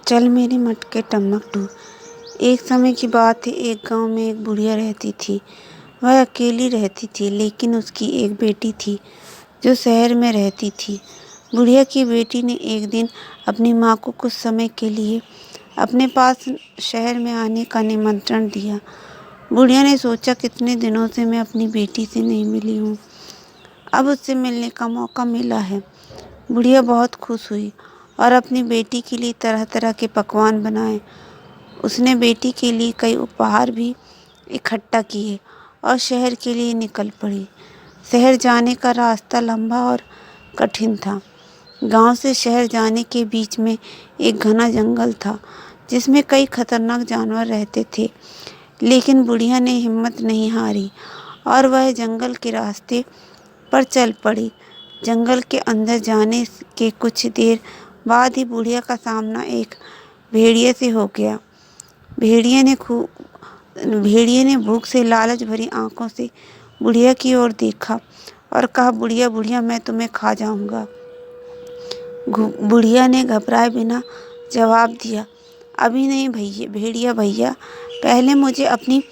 चल मेरी मटके टमकटू। एक समय की बात है, एक गांव में एक बुढ़िया रहती थी। वह अकेली रहती थी, लेकिन उसकी एक बेटी थी जो शहर में रहती थी। बुढ़िया की बेटी ने एक दिन अपनी माँ को कुछ समय के लिए अपने पास शहर में आने का निमंत्रण दिया। बुढ़िया ने सोचा, कितने दिनों से मैं अपनी बेटी से नहीं मिली हूँ, अब उससे मिलने का मौका मिला है। बुढ़िया बहुत खुश हुई और अपनी बेटी के लिए तरह तरह के पकवान बनाए। उसने बेटी के लिए कई उपहार भी इकट्ठा किए और शहर के लिए निकल पड़ी। शहर जाने का रास्ता लंबा और कठिन था। गांव से शहर जाने के बीच में एक घना जंगल था, जिसमें कई खतरनाक जानवर रहते थे। लेकिन बुढ़िया ने हिम्मत नहीं हारी और वह जंगल के रास्ते पर चल पड़ी। जंगल के अंदर जाने के कुछ देर बाद ही बुढ़िया का सामना एक भेड़िए से हो गया। भेड़िए ने भूख से लालच भरी आंखों से बुढ़िया की ओर देखा और कहा, बुढ़िया बुढ़िया, मैं तुम्हें खा जाऊंगा। बुढ़िया ने घबराए बिना जवाब दिया, अभी नहीं भैया, भेड़िया भैया, पहले मुझे अपनी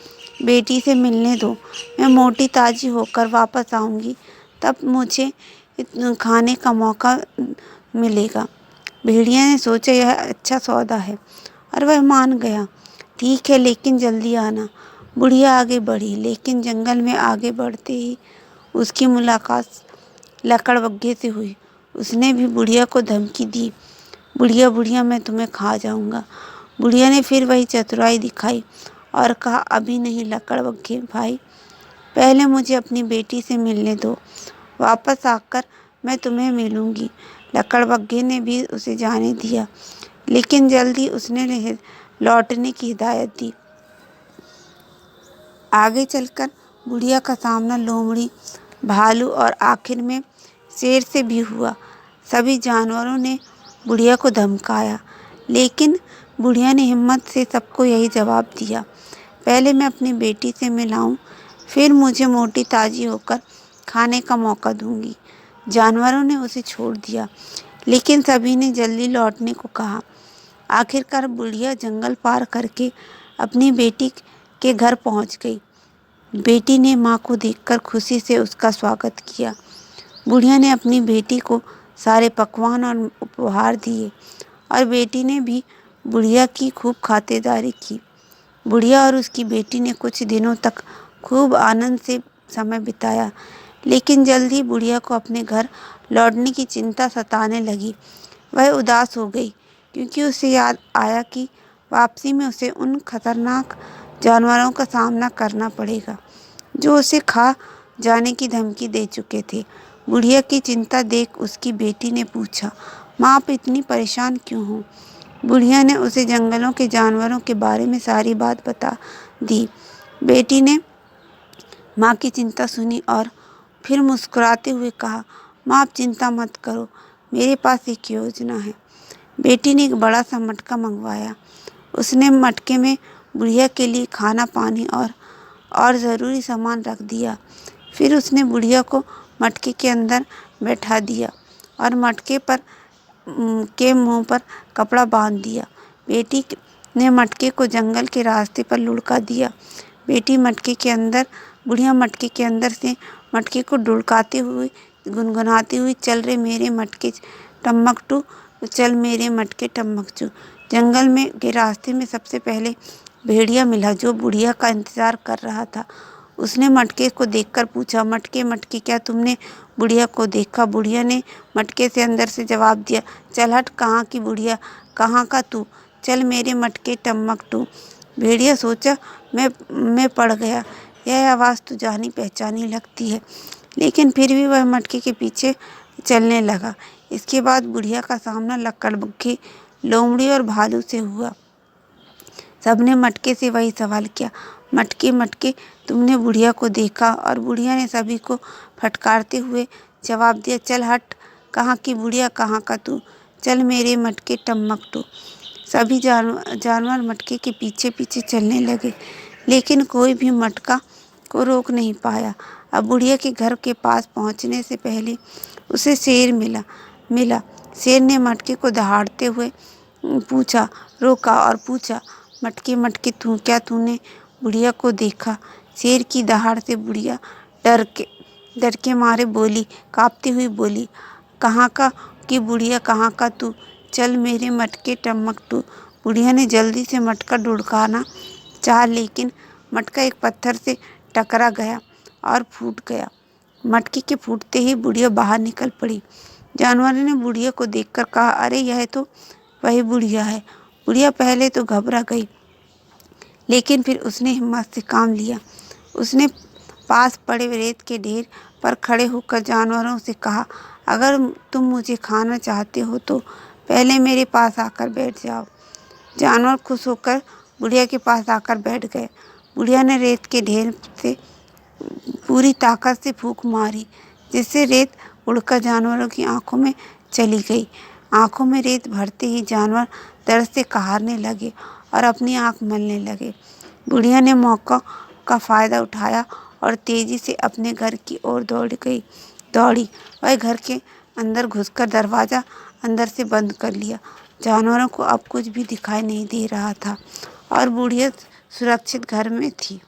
बेटी से मिलने दो। मैं मोटी ताजी होकर वापस आऊंगी, तब मुझे खाने का मौका मिलेगा। भेड़िया ने सोचा, यह अच्छा सौदा है, और वह मान गया। ठीक है, लेकिन जल्दी आना। बुढ़िया आगे बढ़ी, लेकिन जंगल में आगे बढ़ते ही उसकी मुलाकात लकड़बग्घे से हुई। उसने भी बुढ़िया को धमकी दी, बुढ़िया बुढ़िया, मैं तुम्हें खा जाऊंगा। बुढ़िया ने फिर वही चतुराई दिखाई और कहा, अभी नहीं लकड़बग्घे भाई, पहले मुझे अपनी बेटी से मिलने दो, वापस आकर मैं तुम्हें मिलूंगी। लकड़बग्घे ने भी उसे जाने दिया, लेकिन जल्दी उसने लौटने की हिदायत दी। आगे चलकर बुढ़िया का सामना लोमड़ी, भालू और आखिर में शेर से भी हुआ। सभी जानवरों ने बुढ़िया को धमकाया, लेकिन बुढ़िया ने हिम्मत से सबको यही जवाब दिया, पहले मैं अपनी बेटी से मिलाऊं, फिर मुझे मोटी ताजी होकर खाने का मौका दूंगी। जानवरों ने उसे छोड़ दिया, लेकिन सभी ने जल्दी लौटने को कहा। आखिरकार बुढ़िया जंगल पार करके अपनी बेटी के घर पहुंच गई। बेटी ने माँ को देखकर खुशी से उसका स्वागत किया। बुढ़िया ने अपनी बेटी को सारे पकवान और उपहार दिए और बेटी ने भी बुढ़िया की खूब खातिरदारी की। बुढ़िया और उसकी बेटी ने कुछ दिनों तक खूब आनंद से समय बिताया, लेकिन जल्द ही बुढ़िया को अपने घर लौटने की चिंता सताने लगी। वह उदास हो गई, क्योंकि उसे याद आया कि वापसी में उसे उन खतरनाक जानवरों का सामना करना पड़ेगा जो उसे खा जाने की धमकी दे चुके थे। बुढ़िया की चिंता देख उसकी बेटी ने पूछा, माँ, आप इतनी परेशान क्यों हो? बुढ़िया ने उसे जंगलों के जानवरों के बारे में सारी बात बता दी। बेटी ने माँ की चिंता सुनी और फिर मुस्कुराते हुए कहा, माँ, आप चिंता मत करो, मेरे पास एक योजना है। बेटी ने एक बड़ा सा मटका मंगवाया। उसने मटके में बुढ़िया के लिए खाना, पानी और ज़रूरी सामान रख दिया। फिर उसने बुढ़िया को मटके के अंदर बैठा दिया और मटके पर के मुंह पर कपड़ा बांध दिया। बेटी ने मटके को जंगल के रास्ते पर लुढ़का दिया। बुढ़िया मटके के अंदर से मटके को ढुलकाते हुए गुनगुनाती हुई, चल रे मेरे मटके टम्मकटू, चल मेरे मटके टम्मकचू। जंगल में के रास्ते में सबसे पहले भेड़िया मिला, जो बुढ़िया का इंतजार कर रहा था। उसने मटके को देखकर पूछा, मटके मटके, क्या तुमने बुढ़िया को देखा? बुढ़िया ने मटके से अंदर से जवाब दिया, चल हट, कहाँ की बुढ़िया, कहाँ का तू, चल मेरे मटके टम्मकटू। भेड़िया सोचा, मैं पड़ गया, यह आवाज़ तो जानी पहचानी लगती है, लेकिन फिर भी वह मटके के पीछे चलने लगा। इसके बाद बुढ़िया का सामना लकड़बग्घे, लोमड़ी और भालू से हुआ। सबने मटके से वही सवाल किया, मटके मटके, तुमने बुढ़िया को देखा? और बुढ़िया ने सभी को फटकारते हुए जवाब दिया, चल हट, कहाँ की बुढ़िया, कहाँ का तू, चल मेरे मटके टम्मकटू। सभी जानवर मटके के पीछे पीछे चलने लगे, लेकिन कोई भी मटका को रोक नहीं पाया। अब बुढ़िया के घर के पास पहुंचने से पहले उसे शेर मिला। शेर ने मटके को दहाड़ते हुए पूछा, रोका और पूछा, मटके मटके तूने बुढ़िया को देखा? शेर की दहाड़ से बुढ़िया डर के मारे बोली, कांपती हुई बोली, कहाँ का कि बुढ़िया, कहाँ का तू? चल मेरे मटके टमकटू। बुढ़िया ने जल्दी से मटका ढुढ़काना चाहा, लेकिन मटका एक पत्थर से टकरा गया और फूट गया। मटके के फूटते ही बुढ़िया बाहर निकल पड़ी। जानवरों ने बुढ़िया को देखकर कहा, अरे यह तो वही बुढ़िया है। बुढ़िया पहले तो घबरा गई, लेकिन फिर उसने हिम्मत से काम लिया। उसने पास पड़े रेत के ढेर पर खड़े होकर जानवरों से कहा, अगर तुम मुझे खाना चाहते हो तो पहले मेरे पास आकर बैठ जाओ। जानवर खुश होकर बुढ़िया के पास आकर बैठ गए। बुढ़िया ने रेत के ढेर से पूरी ताकत से फूंक मारी, जिससे रेत उड़कर जानवरों की आंखों में चली गई। आंखों में रेत भरते ही जानवर दर्द से काहरने लगे और अपनी आंख मलने लगे। बुढ़िया ने मौका का फायदा उठाया और तेजी से अपने घर की ओर दौड़ी। वह घर के अंदर घुसकर दरवाजा अंदर से बंद कर लिया। जानवरों को अब कुछ भी दिखाई नहीं दे रहा था और बुढ़िया सुरक्षित घर में थी।